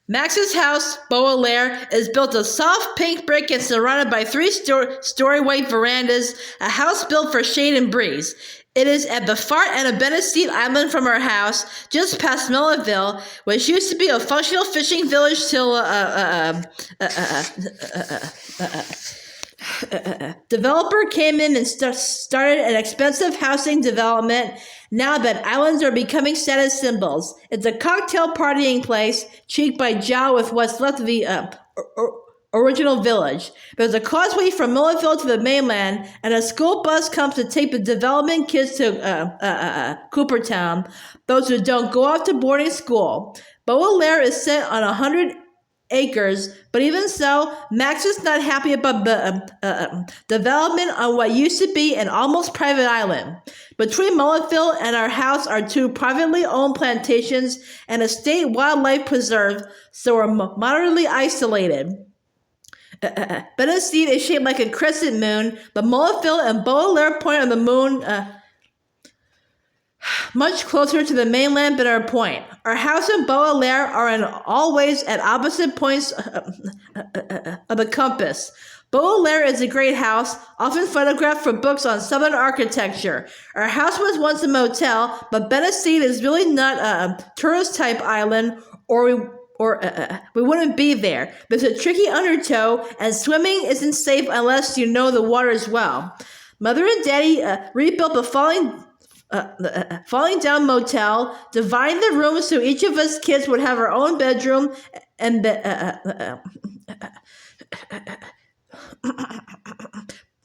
Max's house, Baudelaire, is built of soft pink brick and surrounded by three-story white verandas, a house built for shade and breeze. It is at the far end of Benesteed Island from our house, just past Millaville, which used to be a functional fishing village till developer came in and started an expensive housing development. Now that islands are becoming status symbols. It's a cocktail partying place, cheeked by Jow with what's left of the original village. There's a causeway from Millaville to the mainland, and a school bus comes to take the development kids to Coopertown, those who don't go off to boarding school. Baudelaire is set on 100 acres, but even so, Max is not happy about the development on what used to be an almost private island. Between Millaville and our house are two privately owned plantations and a state wildlife preserve, so we're moderately isolated. Benesteed is shaped like a crescent moon, but Millaville and Baudelaire point on the moon much closer to the mainland than our point. Our house and Baudelaire are in all ways at opposite points of the compass. Baudelaire is a great house, often photographed for books on Southern architecture. Our house was once a motel, but Benesteed is really not a tourist-type island, or we wouldn't be there. There's a tricky undertow, and swimming isn't safe unless you know the waters well. Mother and Daddy rebuilt the falling down motel, dividing the rooms so each of us kids would have our own bedroom, and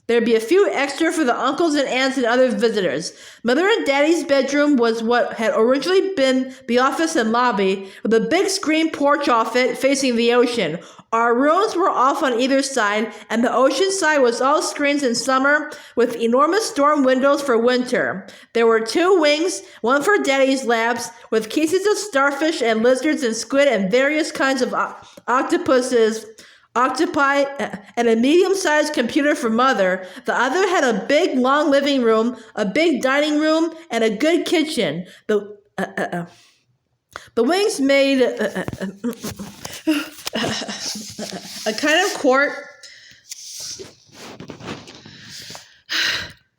there'd be a few extra for the uncles and aunts and other visitors. Mother and Daddy's bedroom was what had originally been the office and lobby, with a big screen porch off it facing the ocean. Our rooms were off on either side, and the ocean side was all screens in summer, with enormous storm windows for winter. There were two wings, one for Daddy's labs, with cases of starfish and lizards and squid and various kinds of octopi, and a medium-sized computer for Mother. The other had a big, long living room, a big dining room, and a good kitchen. The wings made a kind of court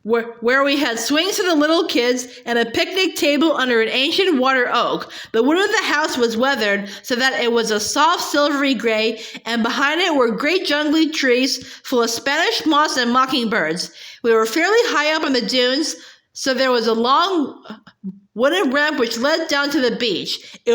where we had swings for the little kids and a picnic table under an ancient water oak. The wood of the house was weathered so that it was a soft silvery gray, and behind it were great jungly trees full of Spanish moss and mockingbirds. We were fairly high up on the dunes, so there was a long wooden ramp which led down to the beach. It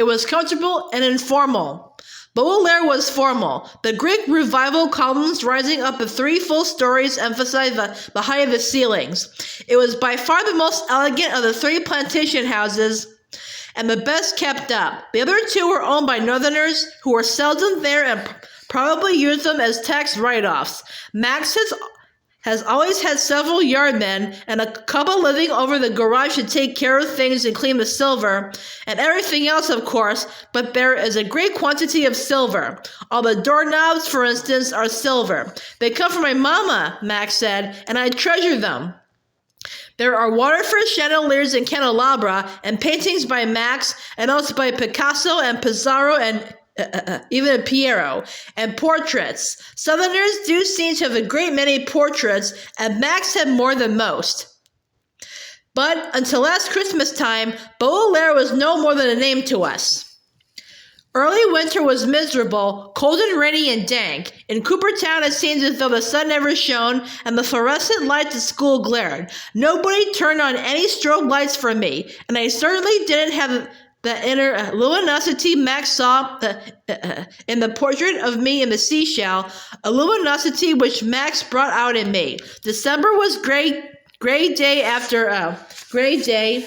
was comfortable and informal. Baudelaire was formal. The Greek Revival columns rising up at 3 full stories emphasized the height of the ceilings. It was by far the most elegant of the 3 plantation houses and the best kept up. The other 2 were owned by Northerners who were seldom there and probably used them as tax write-offs. Max has always had several yardmen and a couple living over the garage to take care of things and clean the silver and everything else, of course, but there is a great quantity of silver. All the doorknobs, for instance, are silver. They come from my mama, Max said, and I treasure them. There are waterford chandeliers and candelabra and paintings by Max and also by Picasso and Pizarro and even Piero, and portraits. Southerners do seem to have a great many portraits, and Max had more than most. But until last Christmas time, Baudelaire was no more than a name to us. Early winter was miserable, cold and rainy and dank. In Coopertown it seemed as though the sun never shone, and the fluorescent lights at school glared. Nobody turned on any strobe lights for me, and I certainly didn't have the inner luminosity Max saw in the portrait of me in the seashell, a luminosity which Max brought out in me. December was gray day after gray day,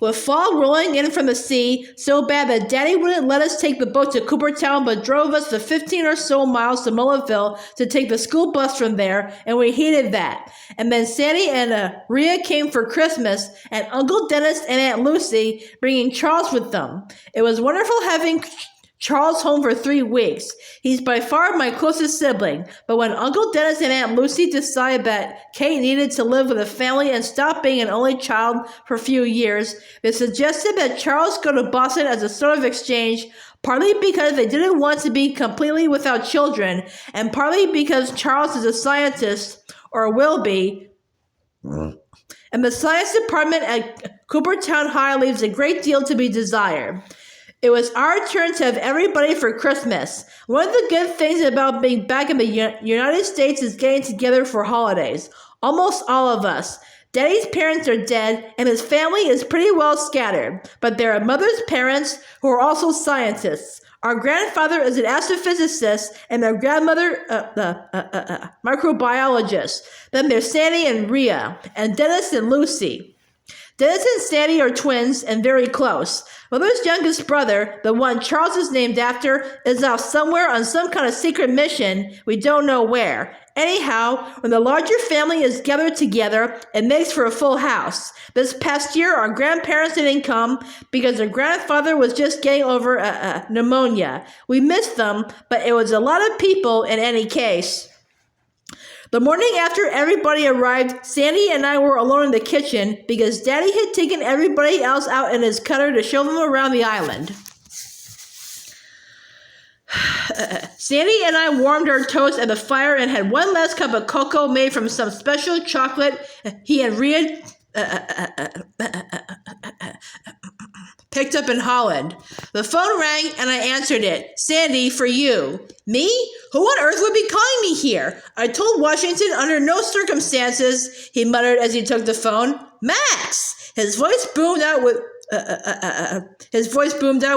with fog rolling in from the sea, so bad that Daddy wouldn't let us take the boat to Coopertown, but drove us the 15 or so miles to Millaville to take the school bus from there, and we hated that. And then Sandy and Rhea came for Christmas, and Uncle Dennis and Aunt Lucy bringing Charles with them. It was wonderful having Charles home for 3 weeks. He's by far my closest sibling, but when Uncle Dennis and Aunt Lucy decided that Kate needed to live with a family and stop being an only child for a few years, they suggested that Charles go to Boston as a sort of exchange, partly because they didn't want to be completely without children, and partly because Charles is a scientist, or will be, and the science department at Coopertown High leaves a great deal to be desired. It was our turn to have everybody for Christmas. One of the good things about being back in the United States is getting together for holidays. Almost all of us. Daddy's parents are dead, and his family is pretty well scattered, but there are Mother's parents who are also scientists. Our grandfather is an astrophysicist, and their grandmother, microbiologist. Then there's Sandy and Rhea, and Dennis and Lucy. Dennis and Sandy are twins and very close. Mother's youngest brother, the one Charles is named after, is off somewhere on some kind of secret mission, we don't know where. Anyhow, when the larger family is gathered together, it makes for a full house. This past year, our grandparents didn't come because their grandfather was just getting over pneumonia. We missed them, but it was a lot of people in any case. The morning after everybody arrived, Sandy and I were alone in the kitchen because Daddy had taken everybody else out in his cutter to show them around the island. Sandy and I warmed our toast at the fire and had one last cup of cocoa made from some special chocolate he and Rhea picked up in Holland. The phone rang and I answered it. Sandy, for you. Me? Who on earth would be calling me here? I told Washington under no circumstances, he muttered as he took the phone. Max! His voice boomed out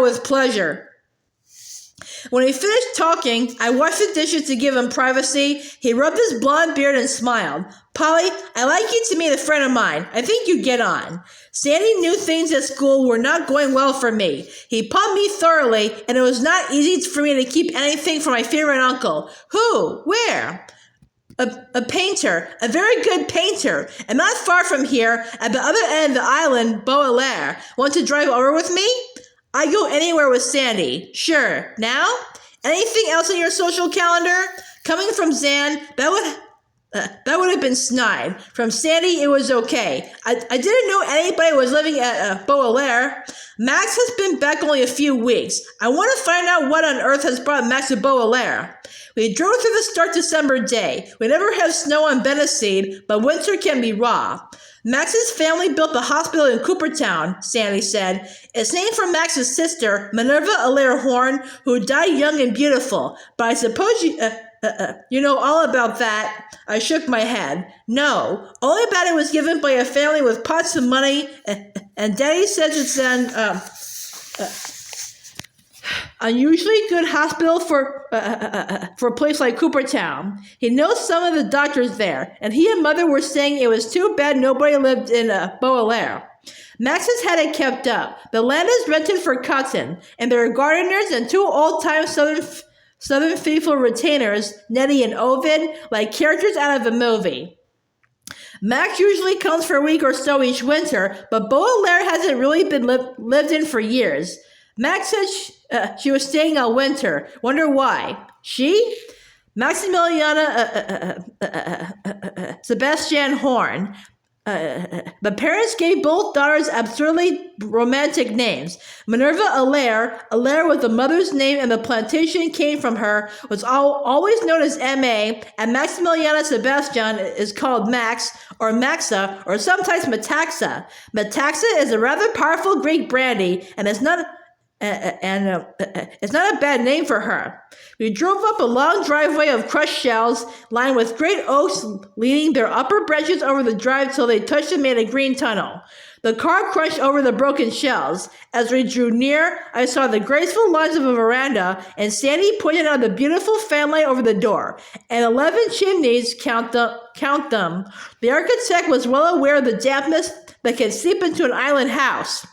with pleasure. When he finished talking, I washed the dishes to give him privacy. He rubbed his blonde beard and smiled. Polly, I'd like you to meet a friend of mine. I think you get on. Sandy knew things at school were not going well for me. He pumped me thoroughly, and it was not easy for me to keep anything from my favorite uncle. Who? Where? A painter, a very good painter, and not far from here, at the other end of the island, Baudelaire. Want to drive over with me? I go anywhere with Sandy. Sure. Now? Anything else on your social calendar? Coming from Zan, that would have been snide. From Sandy, it was okay. I didn't know anybody was living at Baudelaire. Max has been back only a few weeks. I want to find out what on earth has brought Max to Baudelaire. We drove through the start December day. We never have snow on Beniseed, but winter can be raw. Max's family built the hospital in Coopertown, Sandy said. It's named for Max's sister, Minerva Allaire Horne, who died young and beautiful. But I suppose you know all about that. I shook my head. No, only that it was given by a family with pots of money, and Daddy says it's an unusually good hospital for a place like Coopertown. He knows some of the doctors there, and he and Mother were saying it was too bad nobody lived in Baudelaire. Max has had it kept up. The land is rented for cotton, and there are gardeners and 2 old-time Southern faithful retainers, Nettie and Ovid, like characters out of a movie. Max usually comes for a week or so each winter, but Baudelaire hasn't really been lived in for years. Max said she was staying all winter. Wonder why. She? Maximiliana Sebastian Horne. The parents gave both daughters absurdly romantic names. Minerva Allaire was the mother's name and the plantation came from her, was always known as M.A., and Maximiliana Sebastian is called Max, or Maxa, or sometimes Metaxa. Metaxa is a rather powerful Greek brandy, and it's not a bad name for her. We drove up a long driveway of crushed shells, lined with great oaks leaning their upper branches over the drive till they touched and made a green tunnel. The car crunched over the broken shells. As we drew near, I saw the graceful lines of a veranda, and Sandy pointed out the beautiful fanlight over the door. And 11 chimneys, count them. The architect was well aware of the dampness that can seep into an island house.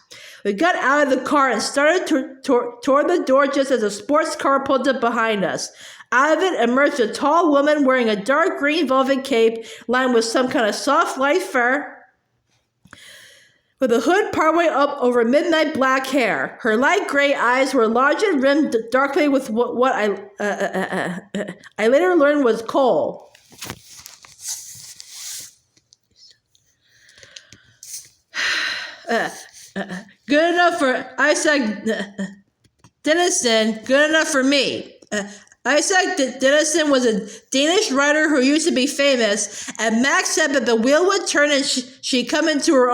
We got out of the car and started toward the door just as a sports car pulled up behind us. Out of it emerged a tall woman wearing a dark green velvet cape lined with some kind of soft light fur. with a hood partway up over midnight black hair. Her light gray eyes were large and rimmed darkly with what I later learned was coal. Good enough for Isaac Denison, good enough for me. Isaac Denison was a Danish writer who used to be famous, and Max said that the wheel would turn and she'd come into her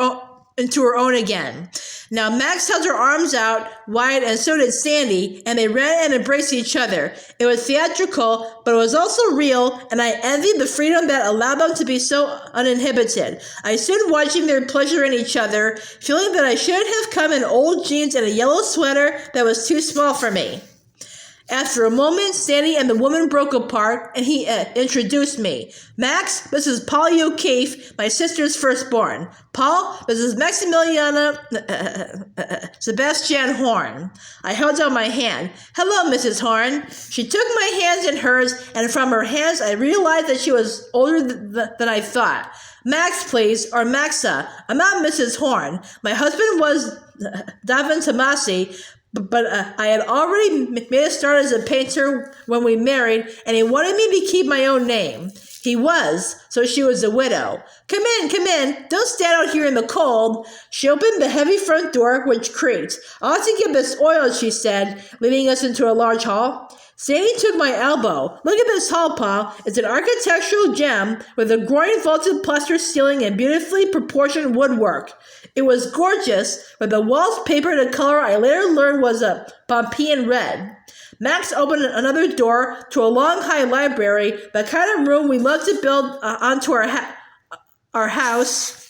own again. Now Max held her arms out wide, and so did Sandy, and they ran and embraced each other. It was theatrical, but it was also real, and I envied the freedom that allowed them to be so uninhibited. I stood watching their pleasure in each other, feeling that I should have come in old jeans and a yellow sweater that was too small for me. After a moment, Sandy and the woman broke apart, and he introduced me. Max, this is Paul O'Keefe, my sister's firstborn. Paul, this is Maximiliana Sebastian Horne. I held out my hand. Hello, Mrs. Horne. She took my hands in hers, and from her hands I realized that she was older than I thought. Max, please, or Maxa. I'm not Mrs. Horne. My husband was Davin Tomasi, but I had already made a start as a painter when we married, and he wanted me to keep my own name. He was, so she was a widow. Come in. Don't stand out here in the cold. She opened the heavy front door, which creaked. I'll have to get this oiled, she said, leading us into a large hall. Sandy took my elbow. Look at this hall, Pa. It's an architectural gem with a groin vaulted plaster ceiling and beautifully proportioned woodwork. It was gorgeous, with the walls papered a color I later learned was a Pompeian red. Max opened another door to a long, high library, the kind of room we love to build onto our house,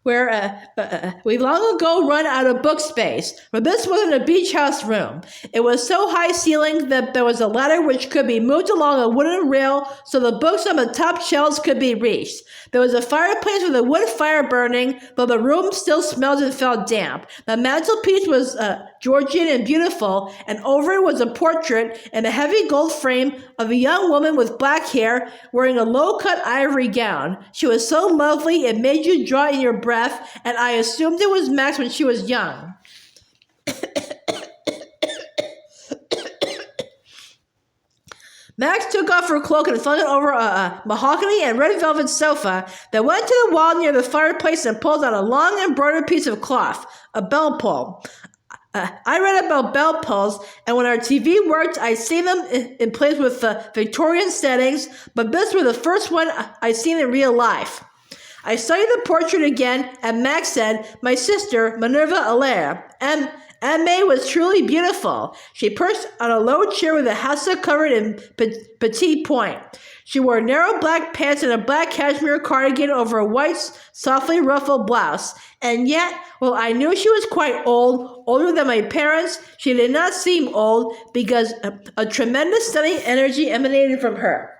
where we long ago run out of book space. But this wasn't a beach house room. It was so high ceilinged that there was a ladder which could be moved along a wooden rail so the books on the top shelves could be reached. There was a fireplace with a wood fire burning, but the room still smelled and felt damp. The mantelpiece was Georgian and beautiful, and over it was a portrait in a heavy gold frame of a young woman with black hair wearing a low-cut ivory gown. She was so lovely it made you draw in your breath, and I assumed it was Max when she was young. Max took off her cloak and flung it over a mahogany and red velvet sofa that went to the wall near the fireplace and pulled on a long embroidered piece of cloth, a bell pull. I read about bell pulls, and when our TV worked, I'd seen them in place with Victorian settings, but this was the first one I'd seen in real life. I studied the portrait again, and Max said, my sister, Minerva Allaire, M.A. was truly beautiful. She perched on a low chair with a hassock covered in petite point. She wore narrow black pants and a black cashmere cardigan over a white, softly ruffled blouse. And yet, while I knew she was quite old, older than my parents, she did not seem old because a tremendous stunning energy emanated from her.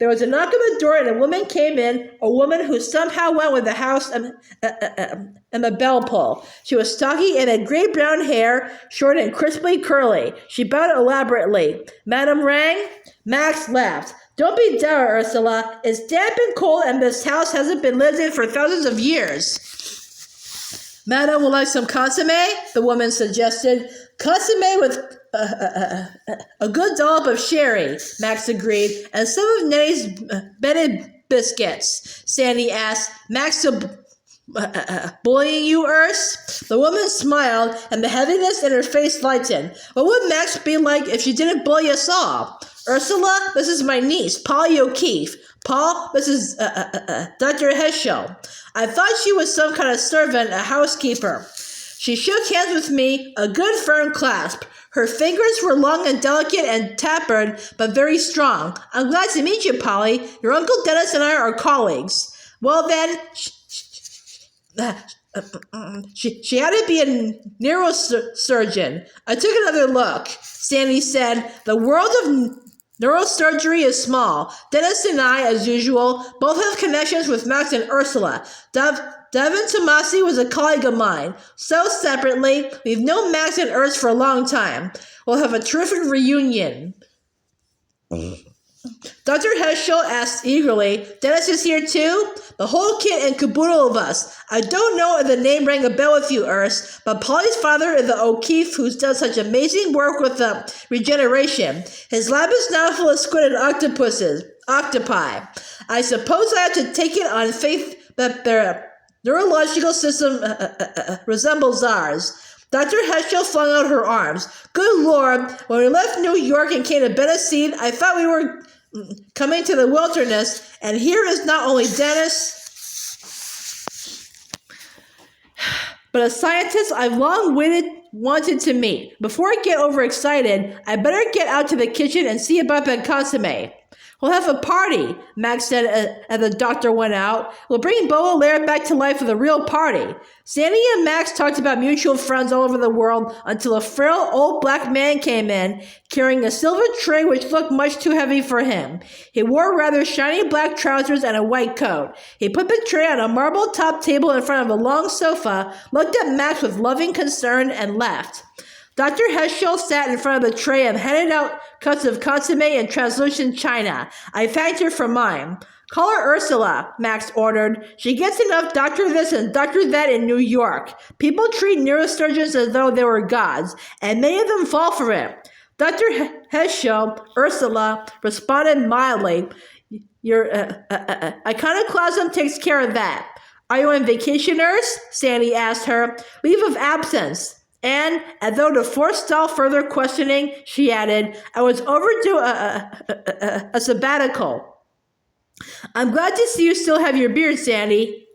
There was a knock on the door and a woman came in, a woman who somehow went with the house and the bell pull. She was stocky and had gray-brown hair, short and crisply curly. She bowed elaborately. Madam rang? Max laughed. Don't be dour, Ursula. It's damp and cold and this house hasn't been lived in for thousands of years. Madam would like some consomme? The woman suggested. Consomme with a good dollop of sherry, Max agreed, and some of Nettie's bedded biscuits. Sandy asked, Max bullying you, Urs? The woman smiled, and the heaviness in her face lightened. What would Max be like if she didn't bully us all? Ursula, this is my niece, Polly O'Keefe. Paul, this is Dr. Heschel. I thought she was some kind of servant, a housekeeper. She shook hands with me, a good firm clasp. Her fingers were long and delicate and tapered, but very strong. I'm glad to meet you, Polly. Your Uncle Dennis and I are colleagues. Well then, she had to be a neurosurgeon. I took another look. Sandy said, the world of neurosurgery is small. Dennis and I, as usual, both have connections with Max and Ursula. Devin Tomasi was a colleague of mine. So separately, we've known Max and Urs for a long time. We'll have a terrific reunion. Dr. Heschel asked eagerly, Dennis is here too? The whole kit and caboodle of us. I don't know if the name rang a bell with you, Urs, but Polly's father is the O'Keefe who's done such amazing work with regeneration. His lab is now full of squid and octopi. I suppose I have to take it on faith that their neurological system resembles ours. Dr. Heschel flung out her arms. Good Lord, when we left New York and came to Benicia, I thought we were coming to the wilderness, and here is not only Dennis, but a scientist I've long wanted to meet. Before I get overexcited, I better get out to the kitchen and see about that consomme. We'll have a party, Max said as the doctor went out. We'll bring Baudelaire back to life with a real party. Sandy and Max talked about mutual friends all over the world until a frail old black man came in, carrying a silver tray which looked much too heavy for him. He wore rather shiny black trousers and a white coat. He put the tray on a marble-topped table in front of a long sofa, looked at Max with loving concern, and left. Dr. Heschel sat in front of the tray and handed out cups of consomme and translucent china. I thanked her for mine. Call her Ursula, Max ordered. She gets enough Dr. This and Dr. That in New York. People treat neurosurgeons as though they were gods, and many of them fall for it. Dr. Heschel, Ursula, responded mildly. Your iconoclasm takes care of that. Are you on vacation, Urs? Sandy asked her. Leave of absence. And, as though to forestall further questioning, she added, I was overdue a sabbatical. I'm glad to see you still have your beard, Sandy.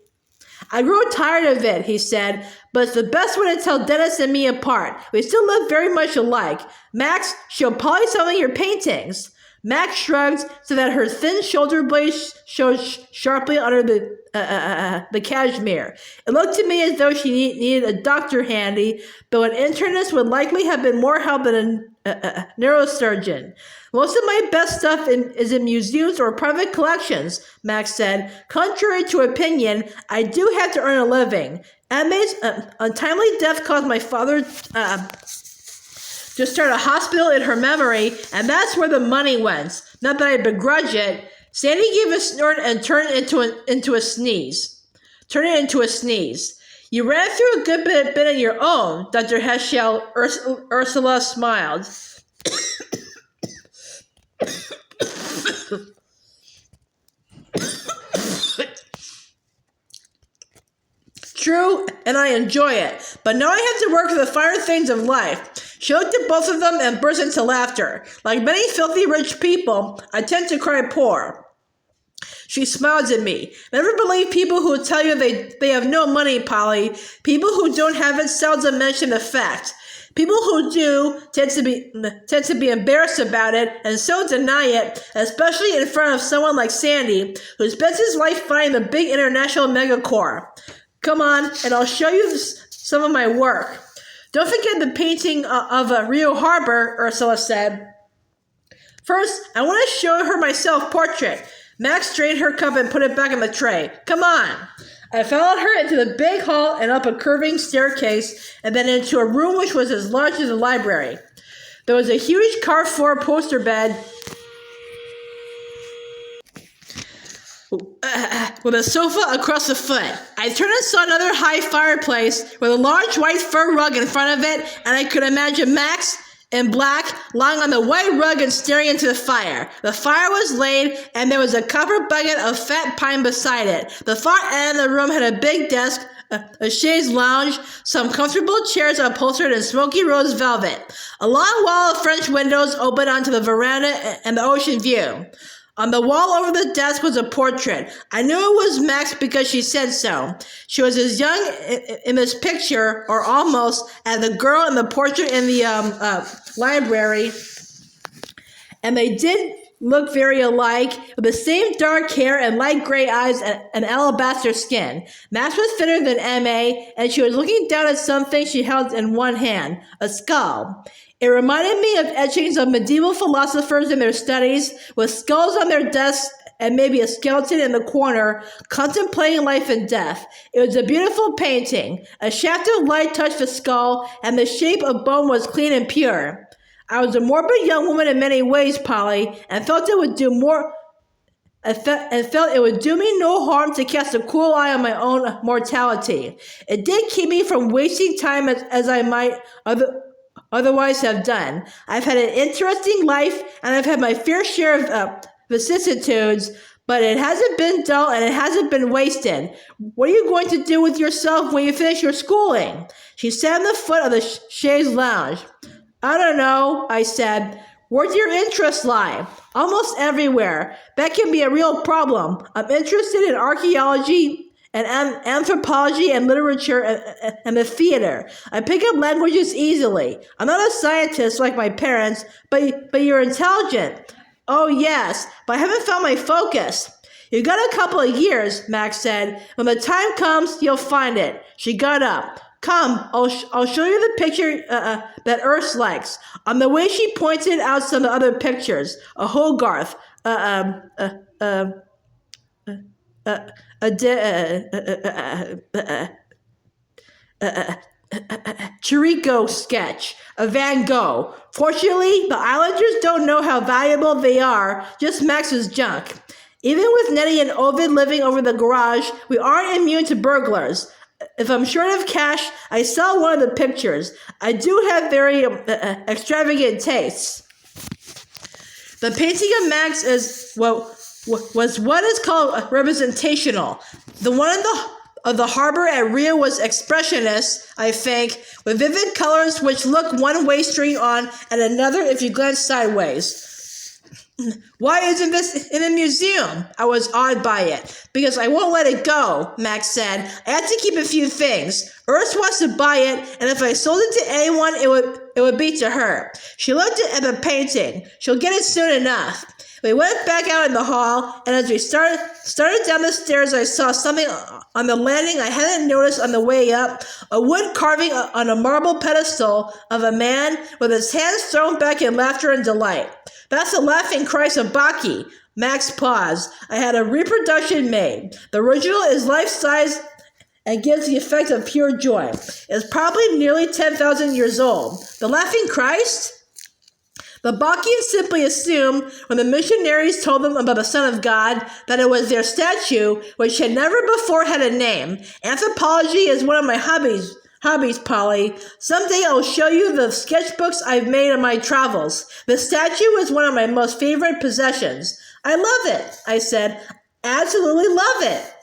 I grew tired of it, he said, but it's the best way to tell Dennis and me apart. We still look very much alike. Max, show Polly some of your paintings. Max shrugged so that her thin shoulder blades showed sharply under the cashmere. It looked to me as though she needed a doctor handy, though an internist would likely have been more help than a neurosurgeon. Most of my best stuff is in museums or private collections, Max said. Contrary to opinion, I do have to earn a living. Emme's untimely death caused my father to start a hospital in her memory, and that's where the money went. Not that I begrudge it. Sandy gave a snort and turned it into a sneeze. You ran through a good bit on your own, Dr. Heschel. Ursula smiled. True, and I enjoy it. But now I have to work for the finer things of life. She looked at both of them and burst into laughter. Like many filthy rich people, I tend to cry poor. She smiled at me. Never believe people who tell you they have no money, Polly. People who don't have it seldom mention the fact. People who do tend to be embarrassed about it and so deny it, especially in front of someone like Sandy, who spends his life fighting the big international megacorp. Come on, and I'll show you some of my work. Don't forget the painting of Rio Harbor, Ursula said. First, I want to show her my self-portrait. Max drained her cup and put it back in the tray. Come on. I followed her into the big hall and up a curving staircase and then into a room which was as large as a library. There was a huge carved floor poster bed with a sofa across the foot. I turned and saw another high fireplace with a large white fur rug in front of it, and I could imagine Max in black lying on the white rug and staring into the fire. The fire was laid, and there was a copper bucket of fat pine beside it. The far end of the room had a big desk, a chaise lounge, some comfortable chairs upholstered in smoky rose velvet. A long wall of French windows opened onto the veranda and the ocean view. On the wall over the desk was a portrait. I knew it was Max because she said so. She was as young in this picture, or almost, as the girl in the portrait in the library. And they did look very alike, with the same dark hair and light gray eyes and alabaster skin. Max was thinner than M.A., and she was looking down at something she held in one hand, a skull. It reminded me of etchings of medieval philosophers in their studies, with skulls on their desks and maybe a skeleton in the corner, contemplating life and death. It was a beautiful painting. A shaft of light touched the skull, and the shape of bone was clean and pure. I was a morbid young woman in many ways, Polly, and felt it would do me no harm to cast a cool eye on my own mortality. It did keep me from wasting time as I might otherwise have done. I've had an interesting life, and I've had my fair share of vicissitudes, but it hasn't been dull and it hasn't been wasted. What are you going to do with yourself when you finish your schooling? She sat on the foot of the chaise lounge. I don't know, I said. Where do your interests lie? Almost everywhere. That can be a real problem. I'm interested in archaeology and anthropology and literature and the theater. I pick up languages easily. I'm not a scientist like my parents, but you're intelligent. Oh yes, but I haven't found my focus. You got a couple of years, Max said. When the time comes, you'll find it. She got up. Come, I'll show you the picture that Urs likes. On the way, she pointed out some other pictures. A Hogarth, Chirico sketch, a Van Gogh. Fortunately, the Islanders don't know how valuable they are, just Max's junk. Even with Nettie and Ovid living over the garage, we aren't immune to burglars. If I'm short of cash, I sell one of the pictures. I do have very extravagant tastes. The painting of Max was what is called representational. The one of the harbor at Rio was expressionist, I think, with vivid colors which look one way straight on and another if you glance sideways. Why isn't this in a museum? I was awed by it. Because I won't let it go, Max said. I have to keep a few things. Urs wants to buy it, and if I sold it to anyone, it would be to her. She looked at the painting. She'll get it soon enough. We went back out in the hall, and as we started down the stairs, I saw something on the landing I hadn't noticed on the way up, a wood carving on a marble pedestal of a man with his hands thrown back in laughter and delight. That's the laughing Christ of Bacchae. Max paused. I had a reproduction made. The original is life-size and gives the effect of pure joy. It's probably nearly 10,000 years old. The laughing Christ? The Bacchaeans simply assumed, when the missionaries told them about the Son of God, that it was their statue, which had never before had a name. Anthropology is one of my hobbies, Polly. Someday I'll show you the sketchbooks I've made on my travels. The statue is one of my most favorite possessions. I love it, I said. Absolutely love it.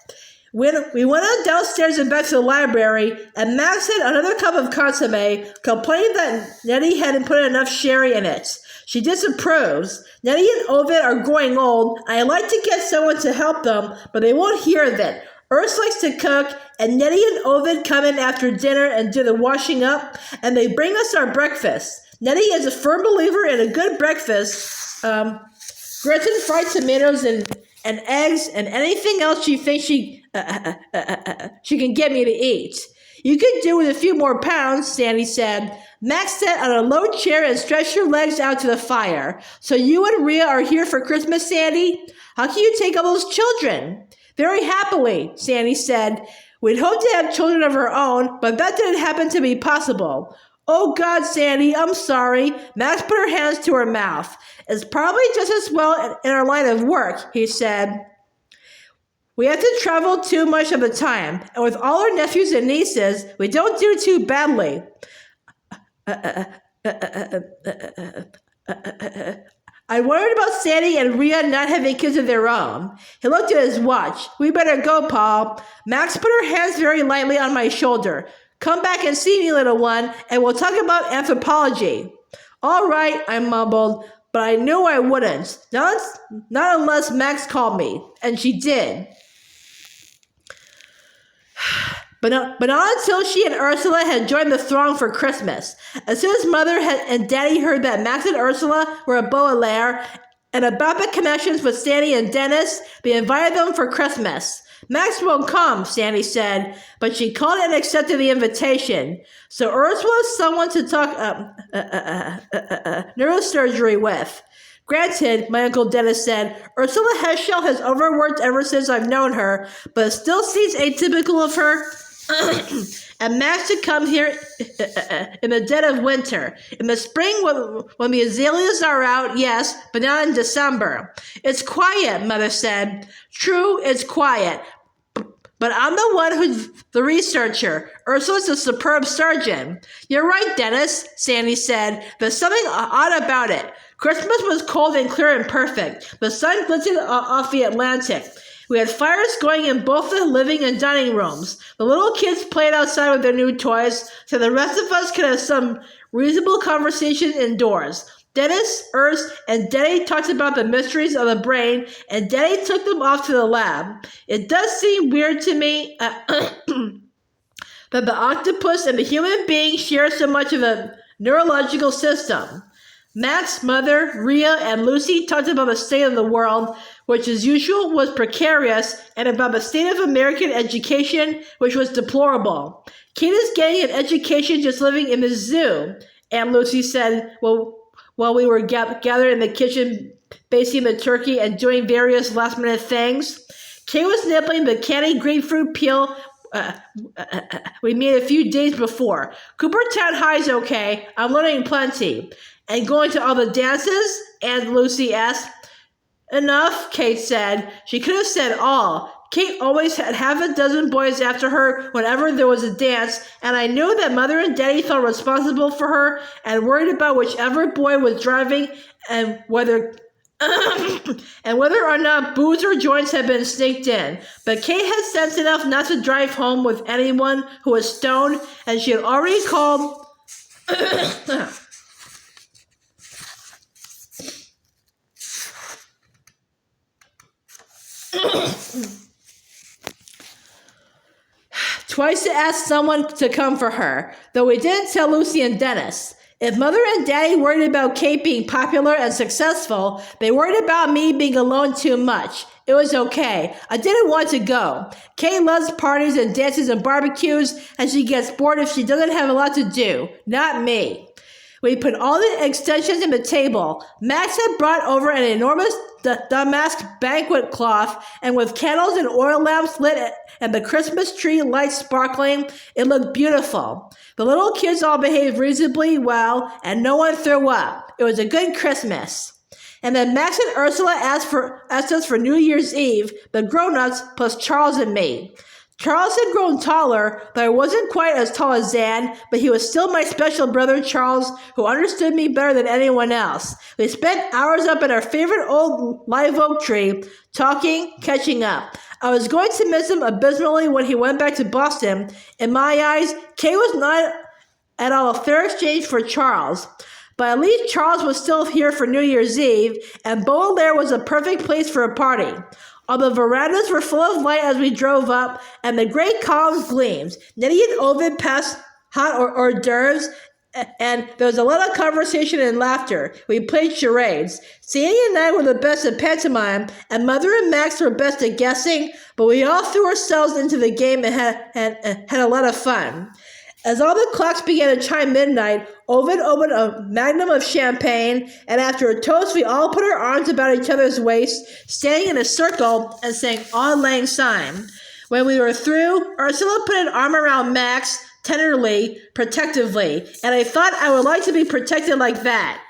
When we went on downstairs and back to the library, and Max had another cup of consomme, complaining that Nettie hadn't put enough sherry in it. She disapproves. Nettie and Ovid are growing old, and I'd like to get someone to help them, but they won't hear of it. Urs likes to cook, and Nettie and Ovid come in after dinner and do the washing up, and they bring us our breakfast. Nettie is a firm believer in a good breakfast, grits and fried tomatoes and eggs and anything else she thinks she can get me to eat. You could do with a few more pounds, Sandy said. Max sat on a low chair and stretched her legs out to the fire. So you and Rhea are here for Christmas, Sandy? How can you take all those children? Very happily, Sandy said. We'd hoped to have children of our own, but that didn't happen to be possible. Oh, God, Sandy, I'm sorry. Max put her hands to her mouth. It's probably just as well in our line of work, he said. We have to travel too much of the time, and with all our nephews and nieces, we don't do too badly. I worried about Sandy and Rhea not having kids of their own. He looked at his watch. We better go, Paul. Max put her hands very lightly on my shoulder. Come back and see me, little one, and we'll talk about anthropology. All right, I mumbled, but I knew I wouldn't. Not unless Max called me. And she did. But not until she and Ursula had joined the throng for Christmas. As soon as Mother and Daddy heard that Max and Ursula were at Beaulaire and about the connections with Sandy and Dennis, they invited them for Christmas. Max won't come, Sandy said, but she called and accepted the invitation. So Ursula was someone to talk neurosurgery with. Granted, my Uncle Dennis said, Ursula Heschel has overworked ever since I've known her, but it still seems atypical of her. and Max to come here in the dead of winter. In the spring, when the azaleas are out, yes, but not in December. It's quiet, Mother said. True, it's quiet. But I'm the one who's the researcher. Ursula's a superb surgeon. You're right, Dennis, Sandy said. There's something odd about it. Christmas was cold and clear and perfect. The sun glistened off the Atlantic. We had fires going in both the living and dining rooms. The little kids played outside with their new toys, so the rest of us could have some reasonable conversation indoors. Dennis, Urs, and Denny talked about the mysteries of the brain, and Denny took them off to the lab. It does seem weird to me that the octopus and the human being share so much of a neurological system. Max, Mother, Rhea, and Lucy talked about the state of the world, which as usual was precarious, and about the state of American education, which was deplorable. Kate is getting an education just living in the zoo, Aunt Lucy said while we were gathered in the kitchen, basting the turkey and doing various last-minute things. Kate was nibbling the candy grapefruit peel we made a few days before. Coopertown High's okay. I'm learning plenty. And going to all the dances? Aunt Lucy asked. Enough, Kate said. She could have said all. Kate always had half a dozen boys after her whenever there was a dance, and I knew that Mother and Daddy felt responsible for her and worried about whichever boy was driving and whether or not booze or joints had been sneaked in. But Kate had sense enough not to drive home with anyone who was stoned, and she had already called twice to ask someone to come for her, though we didn't tell Lucy and Dennis. If Mother and Daddy worried about Kate being popular and successful, they worried about me being alone too much. It was okay. I didn't want to go. Kate loves parties and dances and barbecues, and she gets bored if she doesn't have a lot to do. Not me. We put all the extensions on the table. Max had brought over an enormous damask banquet cloth, and with candles and oil lamps lit and the Christmas tree lights sparkling, it looked beautiful. The little kids all behaved reasonably well, and no one threw up. It was a good Christmas. And then Max and Ursula asked us for New Year's Eve, the grown-ups plus Charles and me. Charles had grown taller, though I wasn't quite as tall as Zan, but he was still my special brother Charles, who understood me better than anyone else. We spent hours up at our favorite old live oak tree, talking, catching up. I was going to miss him abysmally when he went back to Boston. In my eyes, Kay was not at all a fair exchange for Charles. But at least Charles was still here for New Year's Eve, and Baudelaire was a perfect place for a party. All the verandas were full of light as we drove up, and the great columns gleamed. Nettie and Ovid passed hot hors d'oeuvres, and there was a lot of conversation and laughter. We played charades. Sandy and I were the best at pantomime, and Mother and Max were best at guessing, but we all threw ourselves into the game and had a lot of fun. As all the clocks began to chime midnight, Ovid opened a magnum of champagne, and after a toast, we all put our arms about each other's waists, standing in a circle and sang Auld Lang Syne. When we were through, Ursula put an arm around Max, tenderly, protectively, and I thought I would like to be protected like that.